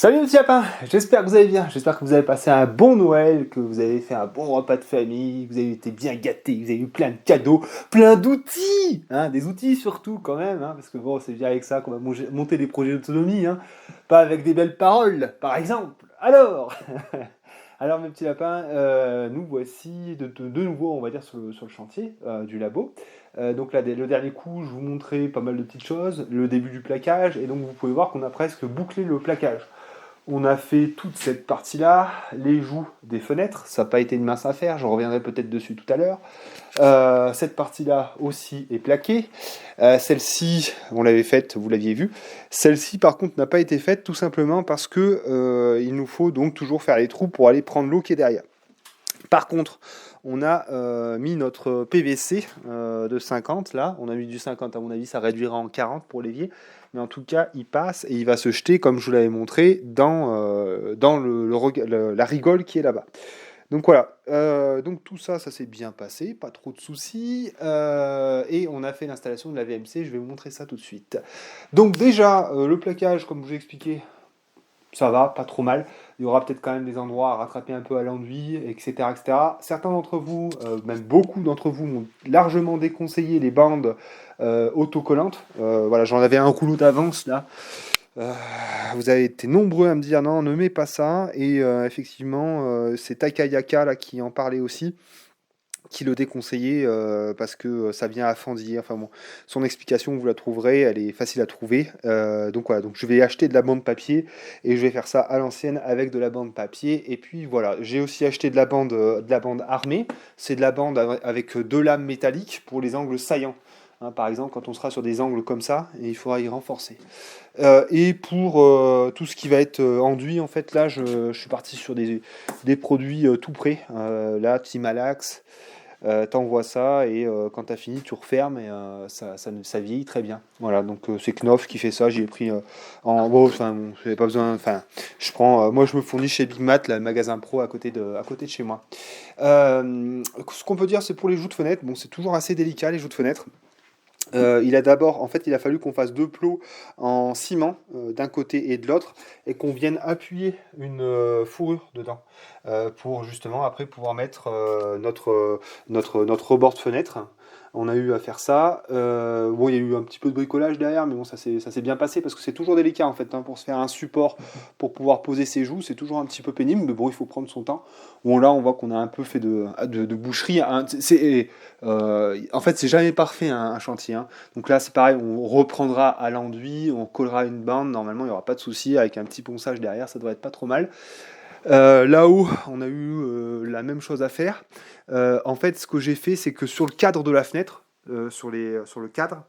Salut les petits lapins, j'espère que vous allez bien, j'espère que vous avez passé un bon Noël, que vous avez fait un bon repas de famille, que vous avez été bien gâtés, que vous avez eu plein de cadeaux, plein d'outils, hein, des outils surtout quand même, hein, parce que bon, c'est bien avec ça qu'on va monter des projets d'autonomie, hein, pas avec des belles paroles, par exemple. Alors mes petits lapins, nous voici de nouveau, on va dire, sur le chantier du labo. Donc là, le dernier coup, je vous montrais pas mal de petites choses, le début du plaquage, et donc vous pouvez voir qu'on a presque bouclé le plaquage. On a fait toute cette partie-là, les joues des fenêtres, ça n'a pas été une mince affaire, je reviendrai peut-être dessus tout à l'heure. Cette partie-là aussi est plaquée. Celle-ci, on l'avait faite, vous l'aviez vu. Celle-ci, par contre, n'a pas été faite tout simplement parce que il nous faut donc toujours faire les trous pour aller prendre l'eau qui est derrière. Par contre, on a mis notre PVC de 50 là. On a mis du 50, à mon avis, ça réduira en 40 pour l'évier. Mais en tout cas, il passe et il va se jeter, comme je vous l'avais montré, dans la rigole qui est là-bas. Donc voilà, donc tout ça, ça s'est bien passé, pas trop de soucis. Et on a fait l'installation de la VMC, je vais vous montrer ça tout de suite. Donc déjà, le plaquage, comme je vous ai expliqué, ça va, pas trop mal. Il y aura peut-être quand même des endroits à rattraper un peu à l'enduit, etc., etc. Certains d'entre vous, même beaucoup d'entre vous, m'ont largement déconseillé les bandes autocollantes. Voilà, j'en avais un rouleau d'avance là. Euh, Vous avez été nombreux à me dire non, ne mets pas ça. Et effectivement, c'est Takayaka là qui en parlait aussi, qui le déconseillait parce que ça vient à fendiller. Enfin bon, son explication, vous la trouverez, elle est facile à trouver. Donc voilà, donc je vais acheter de la bande papier et je vais faire ça à l'ancienne avec de la bande papier. Et puis voilà, j'ai aussi acheté de la bande armée. C'est de la bande avec deux lames métalliques pour les angles saillants. Hein, par exemple, quand on sera sur des angles comme ça, et il faudra y renforcer. Et pour tout ce qui va être enduit, en fait, là, je suis parti sur des produits tout prêts. Là, Timalax, t'envoies ça et quand t'as fini, tu refermes et ça vieillit très bien. Voilà, donc c'est Knof qui fait ça. J'ai pris en bon, enfin, bon, j'avais pas besoin. Enfin, je prends. Moi, je me fournis chez Big Mat, le magasin pro à côté de chez moi. Ce qu'on peut dire, c'est pour les joues de fenêtre. Bon, c'est toujours assez délicat les joues de fenêtre. Il a fallu qu'on fasse deux plots en ciment d'un côté et de l'autre et qu'on vienne appuyer une fourrure dedans pour justement après pouvoir mettre notre rebord de fenêtre. On a eu à faire ça. Bon, il y a eu un petit peu de bricolage derrière, mais bon, ça s'est bien passé parce que c'est toujours délicat en fait, hein, pour se faire un support pour pouvoir poser ses joues. C'est toujours un petit peu pénible, mais bon, il faut prendre son temps. Bon, là, on voit qu'on a un peu fait de boucherie, hein. En fait, c'est jamais parfait un chantier, hein. Donc là, c'est pareil, on reprendra à l'enduit, on collera une bande. Normalement, il n'y aura pas de souci avec un petit ponçage derrière, ça devrait être pas trop mal. Là-haut, on a eu la même chose à faire. En fait, ce que j'ai fait, c'est que sur le cadre de la fenêtre, sur le cadre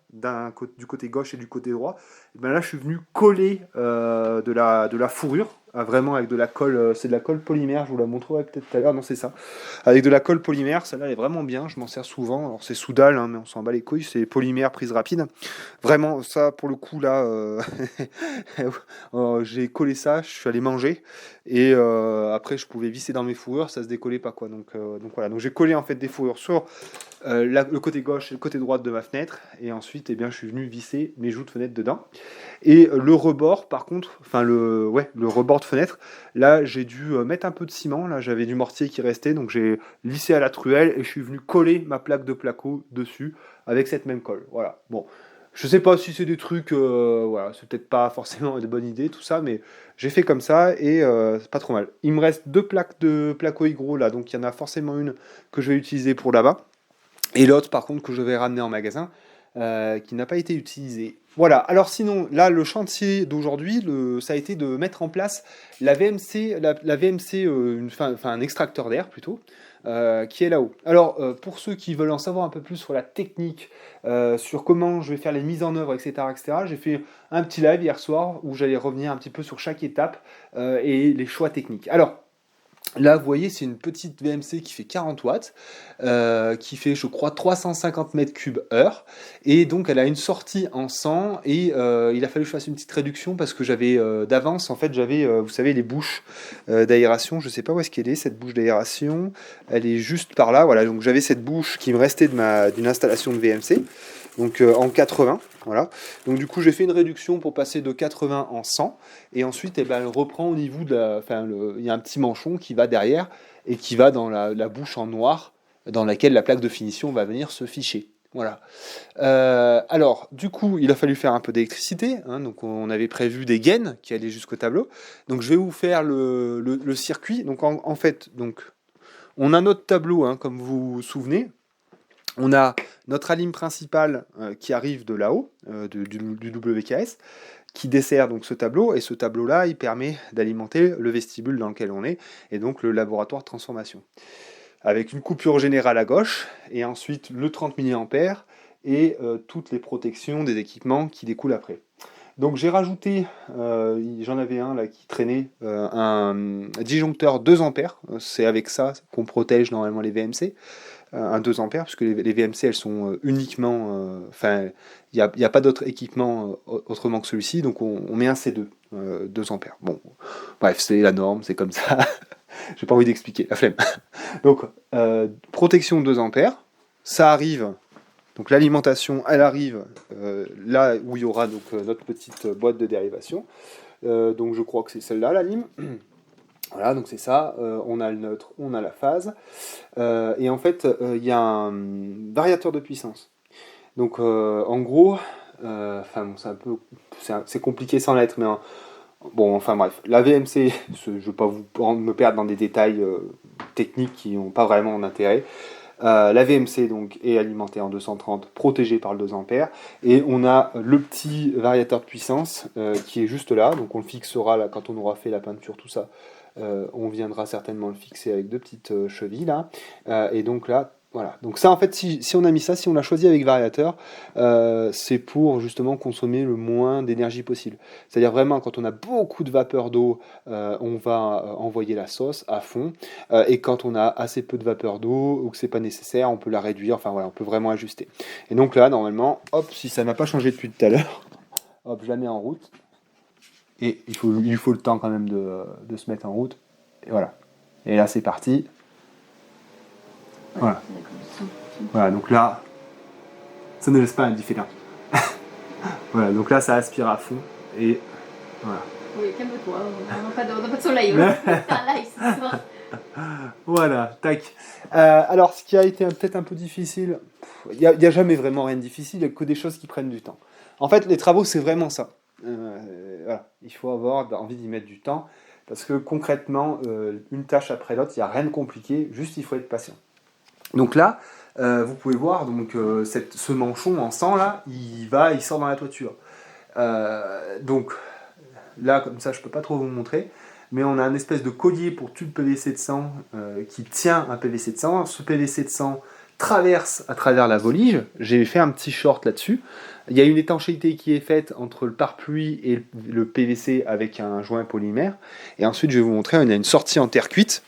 du côté gauche et du côté droit, et ben là, je suis venu coller de la fourrure, vraiment avec de la colle, c'est de la colle polymère, je vous la montrerai peut-être tout à l'heure, non c'est ça, avec de la colle polymère, celle-là elle est vraiment bien, je m'en sers souvent, alors c'est Soudal, hein, mais on s'en bat les couilles, c'est polymère prise rapide, vraiment ça pour le coup là, j'ai collé ça, je suis allé manger, et après je pouvais visser dans mes fourrures, ça se décollait pas quoi, donc voilà, donc j'ai collé en fait des fourrures sur le côté gauche et le côté droit de ma fenêtre, et ensuite eh bien, je suis venu visser mes joues de fenêtre dedans. Et le rebord, par contre, enfin le rebord de fenêtre, là j'ai dû mettre un peu de ciment, là j'avais du mortier qui restait, donc j'ai lissé à la truelle et je suis venu coller ma plaque de placo dessus avec cette même colle. Voilà, bon. Je sais pas si c'est des trucs, voilà, c'est peut-être pas forcément une bonne idée tout ça, mais j'ai fait comme ça et c'est pas trop mal. Il me reste deux plaques de placo hygro là, donc il y en a forcément une que je vais utiliser pour là-bas. Et l'autre, par contre, que je vais ramener en magasin, qui n'a pas été utilisé. Voilà, alors sinon, là, le chantier d'aujourd'hui, ça a été de mettre en place la VMC, la VMC enfin un extracteur d'air plutôt, qui est là-haut. Alors, pour ceux qui veulent en savoir un peu plus sur la technique, sur comment je vais faire les mises en œuvre, etc., etc., j'ai fait un petit live hier soir où j'allais revenir un petit peu sur chaque étape et les choix techniques. Alors, là, vous voyez, c'est une petite VMC qui fait 40 watts, qui fait, je crois, 350 mètres cubes heure. Et donc, elle a une sortie en 100. Et il a fallu que je fasse une petite réduction parce que j'avais d'avance, en fait, j'avais, vous savez, les bouches d'aération. Je ne sais pas où est-ce qu'elle est, cette bouche d'aération. Elle est juste par là. Voilà, donc j'avais cette bouche qui me restait d'une installation de VMC. donc en 80, voilà. Donc du coup j'ai fait une réduction pour passer de 80 en 100, et ensuite elle reprend au niveau de il y a un petit manchon qui va derrière, et qui va dans la bouche en noir, dans laquelle la plaque de finition va venir se ficher. Voilà. Alors, du coup, il a fallu faire un peu d'électricité, hein, donc on avait prévu des gaines qui allaient jusqu'au tableau. Donc je vais vous faire le circuit. Donc en fait, donc, on a notre tableau, hein, comme vous vous souvenez. On a notre alim principale qui arrive de là-haut, du WKS, qui dessert donc ce tableau, et ce tableau-là, il permet d'alimenter le vestibule dans lequel on est, et donc le laboratoire de transformation. Avec une coupure générale à gauche, et ensuite le 30 mA, et toutes les protections des équipements qui découlent après. Donc j'ai rajouté, j'en avais un là qui traînait, un disjoncteur 2 ampères, c'est avec ça qu'on protège normalement les VMC, un 2 ampères, puisque les VMC elles sont uniquement, enfin il n'y a pas d'autre équipement autrement que celui-ci, donc on met un C2, 2 ampères. Bon, bref, c'est la norme, c'est comme ça, j'ai pas envie d'expliquer, la flemme. Donc protection 2 ampères, ça arrive. Donc l'alimentation, elle arrive là où il y aura donc notre petite boîte de dérivation. Donc je crois que c'est celle-là, la lime. Voilà, donc c'est ça. On a le neutre, on a la phase. Et en fait, il y a un variateur de puissance. Donc en gros, bon, c'est compliqué sans l'être, mais bon, enfin bref. La VMC, je ne vais pas me perdre dans des détails techniques qui n'ont pas vraiment d'intérêt. La VMC donc est alimentée en 230, protégée par le 2 ampères, et on a le petit variateur de puissance qui est juste là, donc on le fixera là quand on aura fait la peinture, tout ça. On viendra certainement le fixer avec 2 petites chevilles là, et donc là, voilà. Donc ça en fait, si on a mis ça, si on l'a choisi avec variateur, c'est pour justement consommer le moins d'énergie possible. C'est-à-dire vraiment quand on a beaucoup de vapeur d'eau, on va envoyer la sauce à fond, et quand on a assez peu de vapeur d'eau ou que c'est pas nécessaire, on peut la réduire, enfin voilà, on peut vraiment ajuster. Et donc là, normalement, hop, si ça n'a pas changé depuis tout à l'heure, hop, je la mets en route. Et il faut le temps quand même de se mettre en route. Et voilà. Et là, c'est parti. Voilà. Voilà, donc là, ça ne laisse pas indifférent. Voilà, donc là, ça aspire à fond. Et voilà. Oui, calme-toi, on n'a pas de soleil. C'est un live ce soir. Voilà, tac. Alors, ce qui a été peut-être un peu difficile, il n'y a jamais vraiment rien de difficile, il n'y a que des choses qui prennent du temps. En fait, les travaux, c'est vraiment ça. Voilà. Il faut avoir envie d'y mettre du temps, parce que concrètement, une tâche après l'autre, il n'y a rien de compliqué, juste il faut être patient. Donc là, vous pouvez voir donc, ce manchon en sang, là, il sort dans la toiture. Donc là, comme ça, je ne peux pas trop vous montrer, mais on a un espèce de collier pour tube PVC de sang qui tient un PVC de sang. Ce PVC de sang traverse à travers la volige. J'ai fait un petit short là-dessus. Il y a une étanchéité qui est faite entre le pare-pluie et le PVC avec un joint polymère. Et ensuite, je vais vous montrer, on a une sortie en terre cuite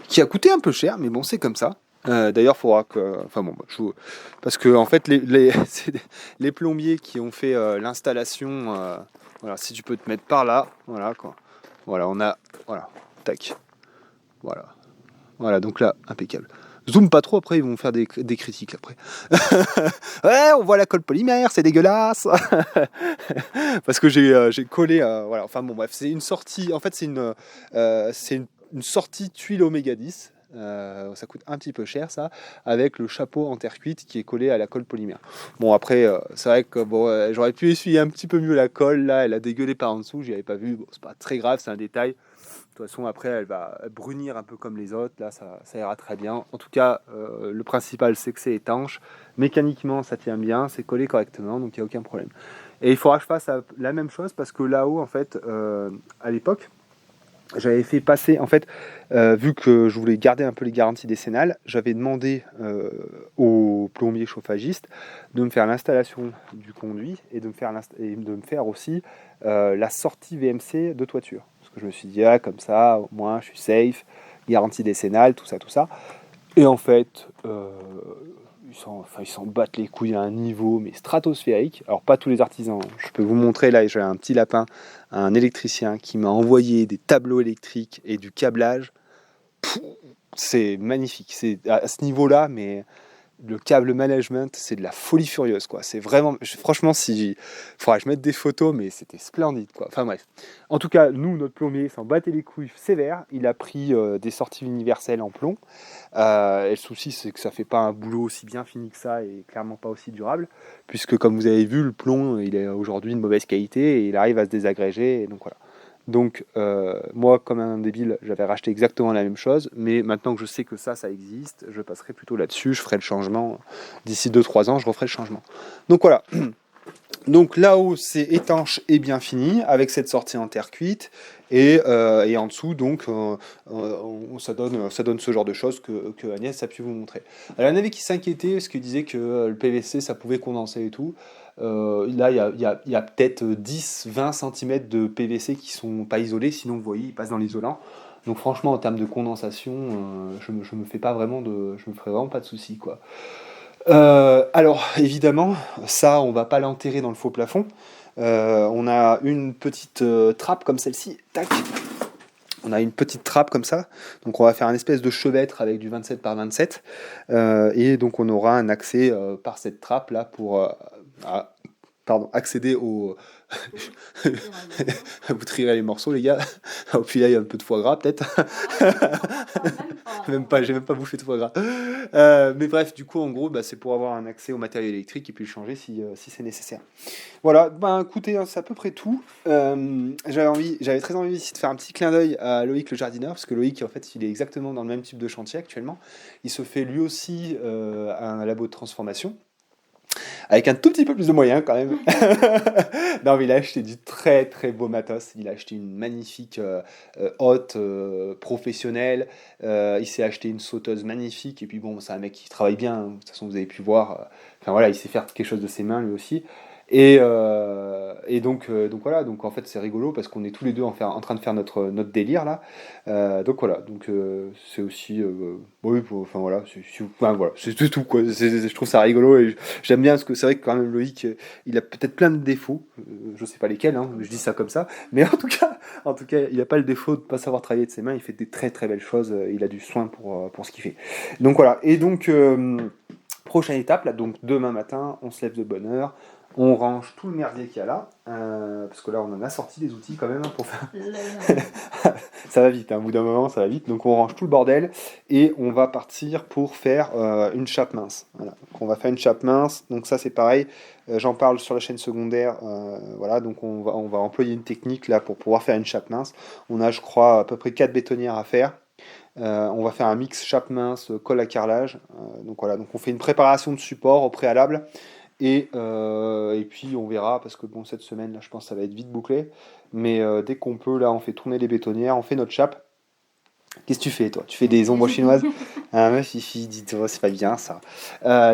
qui a coûté un peu cher, mais bon, c'est comme ça. D'ailleurs, il faudra que... Enfin bon, parce que en fait, c'est les plombiers qui ont fait l'installation... voilà, si tu peux te mettre par là, voilà quoi. Voilà, on a... Voilà, tac. Voilà. Voilà, donc là, impeccable. Zoom pas trop, après ils vont faire des critiques après. Ouais, on voit la colle polymère, c'est dégueulasse. Parce que j'ai collé, voilà, enfin bon bref, c'est une sortie, en fait c'est une sortie tuile oméga 10. Ça coûte un petit peu cher ça, avec le chapeau en terre cuite qui est collé à la colle polymère. Bon après, c'est vrai que bon, j'aurais pu essuyer un petit peu mieux la colle, là elle a dégueulé par en dessous, j'y avais pas vu, bon, c'est pas très grave, c'est un détail. De toute façon, après, elle va brunir un peu comme les autres. Là, ça ira très bien. En tout cas, le principal, c'est que c'est étanche. Mécaniquement, ça tient bien. C'est collé correctement, donc il n'y a aucun problème. Et il faudra que je fasse la même chose parce que là-haut, en fait, à l'époque, j'avais fait passer, en fait, vu que je voulais garder un peu les garanties décennales, j'avais demandé au plombier chauffagiste de me faire l'installation du conduit et de me faire aussi la sortie VMC de toiture. Parce que je me suis dit, comme ça, au moins, je suis safe, garantie décennale, tout ça, tout ça. Et en fait, ils s'en battent les couilles à un niveau mais stratosphérique. Alors pas tous les artisans. Je peux vous montrer là, j'ai un petit lapin, un électricien qui m'a envoyé des tableaux électriques et du câblage. C'est magnifique. C'est à ce niveau-là, mais le câble management, c'est de la folie furieuse, quoi. C'est vraiment, franchement, si, faudrait que je mette des photos, mais c'était splendide, quoi. Enfin bref. En tout cas, nous, notre plombier s'en battait les couilles sévère. Il a pris des sorties universelles en plomb. Et le souci, c'est que ça fait pas un boulot aussi bien fini que ça et clairement pas aussi durable, puisque comme vous avez vu, le plomb, il est aujourd'hui de mauvaise qualité et il arrive à se désagréger. Et donc voilà. Donc moi, comme un débile, j'avais racheté exactement la même chose, mais maintenant que je sais que ça existe, je passerai plutôt là-dessus, je ferai le changement. D'ici 2-3 ans, je referai le changement. Donc voilà. Donc là-haut, c'est étanche et bien fini, avec cette sortie en terre cuite, et en dessous, donc, ça donne ce genre de choses que Agnès a pu vous montrer. Alors, il y en avait qui s'inquiétaient, parce qu'ils disaient que le PVC, ça pouvait condenser et tout. Là, il y a peut-être 10-20 cm de PVC qui sont pas isolés, sinon vous voyez, ils passent dans l'isolant. Donc franchement, en termes de condensation, je me ferai vraiment pas de soucis, quoi. Alors, évidemment, ça, on va pas l'enterrer dans le faux plafond. On a une petite trappe comme celle-ci. Tac. On a une petite trappe comme ça. Donc, on va faire un espèce de chevêtre avec du 27 par 27. Et donc, on aura un accès par cette trappe là pour accéder au. Vous trierez les morceaux, les gars. Au puis là, il y a un peu de foie gras, peut-être. J'ai même pas bouffé de foie gras. Mais bref, du coup, en gros, c'est pour avoir un accès au matériel électrique et puis le changer si c'est nécessaire. Voilà, écoutez, c'est à peu près tout. J'avais très envie ici de faire un petit clin d'œil à Loïc le jardineur, parce que Loïc, en fait, il est exactement dans le même type de chantier actuellement. Il se fait lui aussi un labo de transformation. Avec un tout petit peu plus de moyens quand même. Non, mais il a acheté du très très beau matos. Il a acheté une magnifique hotte professionnelle. Il s'est acheté une sauteuse magnifique. Et puis bon, c'est un mec qui travaille bien, hein. De toute façon, vous avez pu voir. Enfin voilà, il sait faire quelque chose de ses mains lui aussi. Et donc voilà, donc en fait c'est rigolo parce qu'on est tous les deux en train de faire notre délire là. Donc voilà, donc c'est aussi, oui, enfin voilà, voilà, c'est tout quoi. Je trouve ça rigolo et j'aime bien parce que c'est vrai que quand même Loïc, il a peut-être plein de défauts, je sais pas lesquels, hein, je dis ça comme ça, mais en tout cas, il a pas le défaut de pas savoir travailler de ses mains. Il fait des très très belles choses. Il a du soin pour ce qu'il fait. Donc voilà, et donc prochaine étape là, donc demain matin, on se lève de bonne heure. On range tout le merdier qu'il y a là, parce que là on en a sorti des outils quand même pour faire. Ça va vite, hein, au bout d'un moment ça va vite. Donc on range tout le bordel et on va partir pour faire une chape mince. Voilà. Donc on va faire une chape mince. Donc ça c'est pareil. J'en parle sur la chaîne secondaire. Voilà. Donc on va employer une technique là pour pouvoir faire une chape mince. On a, je crois, à peu près 4 bétonnières à faire. On va faire un mix chape mince, colle à carrelage. Donc voilà. Donc on fait une préparation de support au préalable. Et puis on verra, parce que bon, cette semaine, là, je pense que ça va être vite bouclé. Mais dès qu'on peut, là, on fait tourner les bétonnières, on fait notre chape. Qu'est-ce que tu fais, toi? Tu fais des ombres chinoises? Ah, ma fille, dis-toi, c'est pas bien ça.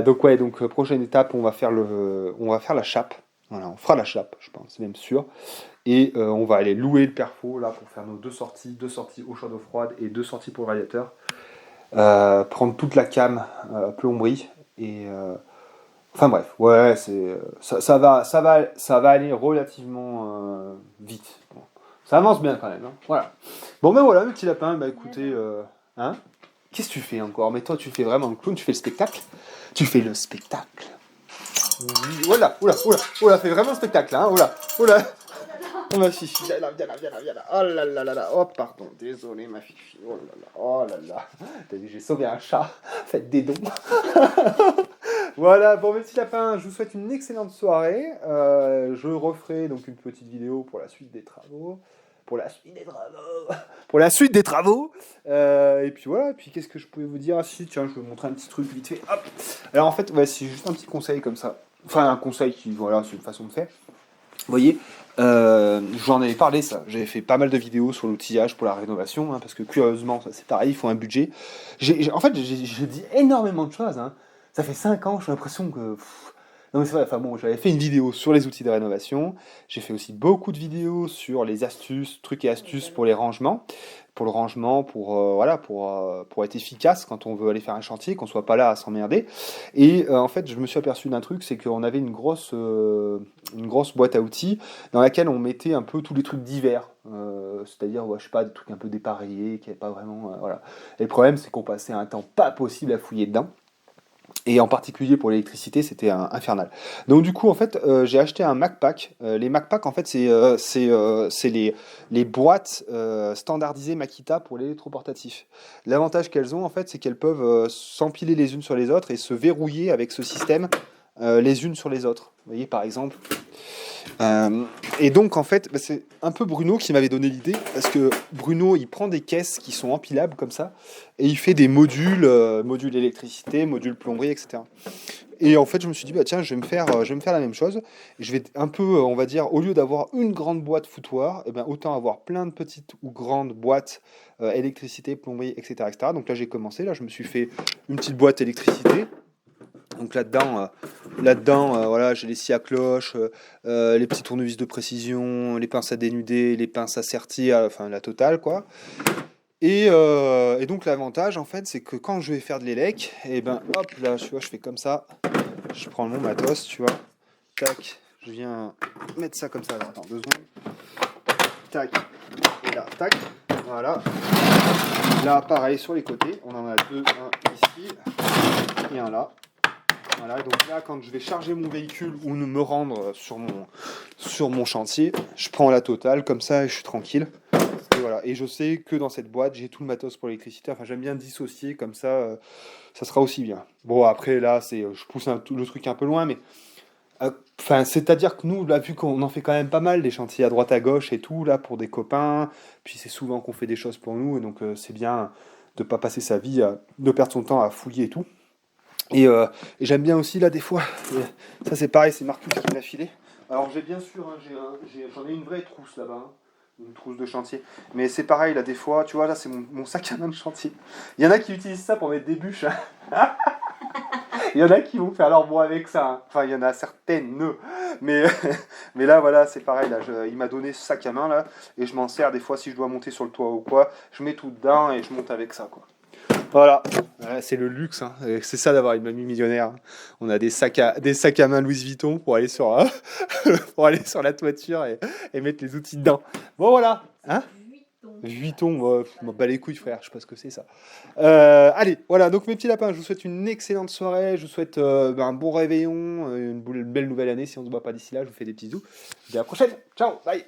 Donc ouais, donc prochaine étape, on va faire la chape. Voilà, on fera la chape, je pense, c'est même sûr. Et on va aller louer le perfo là pour faire nos deux sorties eau chaude eau froide et 2 sorties pour le radiateur. Prendre toute la cam plomberie et enfin bref, ouais, ça va aller relativement vite. Bon. Ça avance bien quand même, hein. Voilà. Bon ben voilà, mes petits lapins, écoutez, hein, qu'est-ce que tu fais encore? Mais toi, tu fais vraiment le clown, tu fais le spectacle. Tu fais le spectacle. Oui, voilà, oula, fais vraiment le spectacle, hein, oula. Oh ma fifi, viens là. Oh là là. Oh pardon, désolé ma fifi. Oh là là. T'as vu, j'ai sauvé un chat. Faites des dons. Voilà, bon mes petits lapins, je vous souhaite une excellente soirée. Je referai donc une petite vidéo pour la suite des travaux. Pour la suite des travaux. Et puis voilà, puis qu'est-ce que je pouvais vous dire? Ah, si, tiens, je vais vous montrer un petit truc vite fait. Hop. Alors en fait, ouais, c'est juste un petit conseil comme ça. Enfin, un conseil qui, voilà, c'est une façon de faire. Vous voyez, j'en avais parlé ça. J'avais fait pas mal de vidéos sur l'outillage pour la rénovation, hein, parce que curieusement, ça c'est pareil, il faut un budget. En fait, j'ai dit énormément de choses, hein. Ça fait 5 ans, j'ai l'impression que. Non mais c'est vrai, enfin bon, j'avais fait une vidéo sur les outils de rénovation. J'ai fait aussi beaucoup de vidéos sur les astuces, trucs et astuces pour les rangements. Pour le rangement, voilà, pour être efficace quand on veut aller faire un chantier, qu'on soit pas là à s'emmerder. Et en fait, je me suis aperçu d'un truc, c'est qu'on avait une grosse boîte à outils dans laquelle on mettait un peu tous les trucs divers. C'est-à-dire, ouais, je sais pas, des trucs un peu dépareillés, qui n'avaient pas vraiment. Voilà. Et le problème, c'est qu'on passait un temps pas possible à fouiller dedans. Et en particulier pour l'électricité, c'était infernal. Donc du coup, en fait, j'ai acheté un MacPack. Les MacPack, en fait, c'est les boîtes standardisées Makita pour l'électroportatif. L'avantage qu'elles ont, en fait, c'est qu'elles peuvent s'empiler les unes sur les autres et se verrouiller avec ce système les unes sur les autres. Vous voyez, par exemple. Euh, et donc, en fait, bah, c'est un peu Bruno qui m'avait donné l'idée, parce que Bruno, il prend des caisses qui sont empilables comme ça, et il fait des modules, modules électricité, modules plomberie, etc. Et en fait, je me suis dit, bah tiens, je vais me faire la même chose. Je vais un peu, on va dire, au lieu d'avoir une grande boîte foutoir, eh ben, autant avoir plein de petites ou grandes boîtes électricité, plomberie, etc., etc. Donc là, j'ai commencé, là, je me suis fait une petite boîte électricité. Donc là-dedans, voilà, j'ai les scies à cloche, les petits tournevis de précision, les pinces à dénuder, les pinces à sertir, enfin la totale quoi. Et donc l'avantage en fait, c'est que quand je vais faire de l'élec, et ben hop là, tu vois, je fais comme ça, je prends mon matos, tu vois, tac, je viens mettre ça comme ça. Alors, attends 2 secondes, tac, et là, tac, voilà. Là, pareil sur les côtés, on en a deux, un ici et un là. Voilà, donc là, quand je vais charger mon véhicule ou me rendre sur mon chantier, je prends la totale, comme ça, et je suis tranquille. Et voilà. Et je sais que dans cette boîte, j'ai tout le matos pour l'électricité. Enfin, j'aime bien dissocier, comme ça sera aussi bien. Bon, après, là, je pousse le truc un peu loin, mais enfin, c'est-à-dire que nous, là, vu qu'on en fait quand même pas mal, des chantiers à droite à gauche et tout, là, pour des copains, puis c'est souvent qu'on fait des choses pour nous, et donc c'est bien de pas passer sa vie, de perdre son temps à fouiller et tout. Et j'aime bien aussi, là, des fois, ça c'est pareil, c'est Marcus qui me l'a filé. Alors j'ai bien sûr, hein, j'en ai une vraie trousse là-bas, hein, une trousse de chantier. Mais c'est pareil, là, des fois, tu vois, là, c'est mon sac à main de chantier. Il y en a qui utilisent ça pour mettre des bûches, hein. Il y en a qui vont faire leur bois avec ça, hein. Enfin, il y en a certaines, mais, mais là, voilà, c'est pareil, là, il m'a donné ce sac à main, là, et je m'en sers des fois si je dois monter sur le toit ou quoi. Je mets tout dedans et je monte avec ça, quoi. Voilà, c'est le luxe, hein. C'est ça d'avoir une mamie millionnaire, hein. On a des sacs à main Louis Vuitton pour aller sur, pour aller sur la toiture et mettre les outils dedans. Bon voilà, hein? Vuitton, je m'en bats les couilles frère, je sais pas ce que c'est ça. Allez, voilà, donc mes petits lapins, je vous souhaite une excellente soirée, je vous souhaite un bon réveillon, une belle nouvelle année si on ne se voit pas d'ici là, je vous fais des petits bisous. Et à la prochaine, ciao, bye.